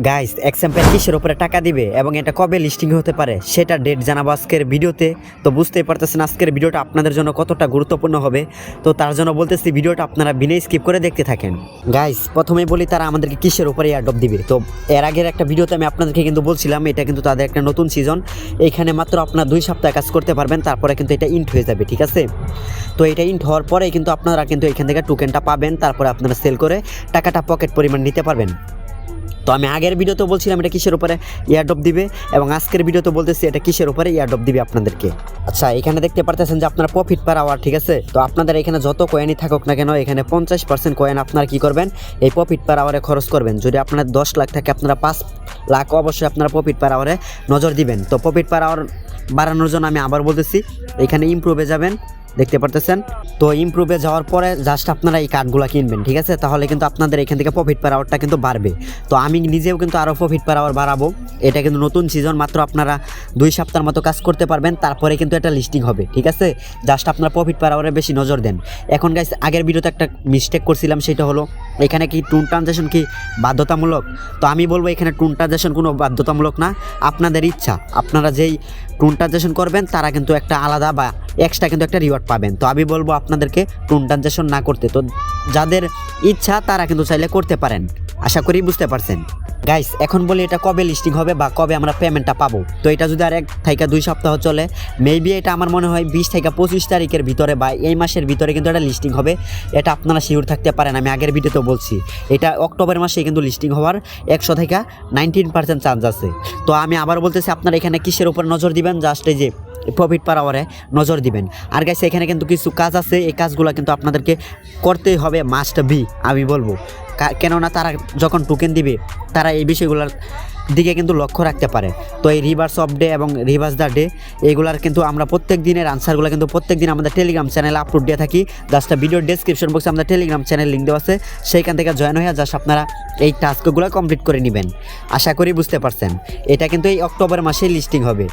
Guys example কিসের উপরে টাকা দিবে এবং এটা কবে লিস্টিং হতে পারে সেটা ডেট জানাবো আজকের ভিডিওতে। তো বুঝতেই পারতেছেন আজকের ভিডিওটা আপনাদের জন্য কতটা গুরুত্বপূর্ণ হবে। তো তার জন্য বলতেছি ভিডিওটা আপনারা বিনা স্কিপ করে দেখতে থাকেন। গাইস প্রথমেই বলি তারা আমাদেরকে কিসের উপরে এয়ারড্রপ দিবে। তো এর আগের একটা ভিডিওতে আমি আপনাদেরকে কিন্তু বলছিলাম এটা কিন্তু তাদের একটা নতুন সিজন। এইখানে মাত্র আপনারা 2 সপ্তাহ কাজ করতে পারবেন, তারপরে কিন্তু এটা ইন্ট হয়ে যাবে, ঠিক আছে। তো এটা ইন্ট হওয়ার পরে কিন্তু আপনারা কিন্তু এখান থেকে টোকেনটা পাবেন, তারপরে আপনারা সেল করে টাকাটা পকেট পরিমাণ নিতে পারবেন। তো আমি আগের ভিডিওতে বলছিলাম এটা কিসের উপরে এয়ারড্রপ দিবে এবং আজকের ভিডিওতে বলতেছি এটা কিসের উপরে এয়ারড্রপ দিবে আপনাদেরকে। আচ্ছা এখানে দেখতে পারতেছেন যে আপনার প্রফিট পার আওয়ার, ঠিক আছে। তো আপনাদের এখানে যত কয়েনই থাকুক না কেন এখানে 50% কয়েন আপনারা কি করবেন এই প্রফিট পার আওয়ারে খরচ করবেন। যদি আপনার 10 লাখ থাকে আপনারা 5 লাখ অবশ্যই আপনারা প্রফিট পার আওয়ারে নজর দিবেন। তো প্রফিট পার আওয়ার বাড়ানোর জন্য আমি আবার বলতেছি এখানে ইমপ্রুভে যাবেন, দেখতে পারতেছেন। তো ইমপ্রুভে যাওয়ার পরে জাস্ট আপনারা এই কার্ডগুলো কিনবেন, ঠিক আছে। তাহলে কিন্তু আপনাদের এখান থেকে প্রফিট পার আওয়ারটা কিন্তু বাড়বে। তো আমি নিজেও কিন্তু আরও প্রফিট পার আওয়ার বাড়াবো। এটা কিন্তু নতুন সিজন, মাত্র আপনারা 2 সপ্তাহের মতো কাজ করতে পারবেন, তারপরে কিন্তু এটা লিস্টিং হবে, ঠিক আছে। জাস্ট আপনারা প্রফিট পার আওয়ারে বেশি নজর দেন। এখন গাইস আগের ভিডিওতে একটা মিস্টেক করছিলাম, সেটা হলো এখানে কি টুন ট্রানজ্যাকশন কি বাধ্যতামূলক। তো আমি বলবো এখানে টুন ট্রানজ্যাকশন কোনো বাধ্যতামূলক না, আপনাদের ইচ্ছা। আপনারা যেই টুন ট্রানজ্যাকশন করবেন তারা কিন্তু একটা আলাদা বা এক্সট্রা কিন্তু একটা রিওয়ার্ড পাবেন। তো আমি বলবো আপনাদেরকে টুন ট্রানজ্যাকশন না করতে। তো যাদের ইচ্ছা তারা কিন্তু চাইলে করতে পারেন, আশা করি বুঝতে পারছেন। গাইস এখন বলি এটা কবে লিস্টিং হবে বা কবে আমরা পেমেন্টটা পাবো। তো এটা যদি আর 1 থেকে 2 সপ্তাহ চলে, মেবি এটা আমার মনে হয় 20 থেকে 25 তারিখের ভিতরে বা এই মাসের ভিতরে কিন্তু এটা লিস্টিং হবে। এটা আপনারা শিওর থাকতে পারেন, আমি আগের ভিডিওতে বলছি এটা অক্টোবর মাসে কিন্তু লিস্টিং হওয়ার 100 থেকে 19% চান্স আছে। তো আমি আবার বলতেছি আপনারা এখানে কিসের উপর নজর দিবেন, জাস্ট এই যে প্রফিট পার আওয়ারে নজর দিবেন। আর গাইস এখানে কিন্তু কিছু কাজ আছে, এই কাজগুলো কিন্তু আপনাদেরকে করতেই হবে, মাস্ট বি আমি বলবো। কেননা তারা যখন টোকেন দিবে তারা এই বিষয়গুলোর দিকে কিন্তু লক্ষ্য রাখতে পারে। তো এই রিভার্স অফ ডে এবং রিভার্স দ্য ডে এইগুলার কিন্তু আমরা প্রত্যেক দিনের আনসারগুলো কিন্তু প্রত্যেক দিন আমাদের টেলিগ্রাম চ্যানেলে আপলোড দিয়ে থাকি। জাস্ট ভিডিওর ডেসক্রিপশন বক্সে আমাদের টেলিগ্রাম চ্যানেল লিঙ্ক দেওয়া আছে, সেইখান থেকে জয়েন হয়ে জাস্ট আপনারা এই টাস্কগুলো কমপ্লিট করে নেবেন। আশা করি বুঝতে পারছেন এটা কিন্তু এই অক্টোবর মাসেই লিস্টিং হবে।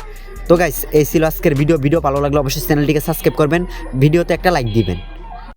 তো গাইস এই ছিল আজকের ভিডিও ভালো লাগলে অবশ্যই চ্যানেলটিকে সাবস্ক্রাইব করবেন, ভিডিওতে একটা লাইক দিবেন।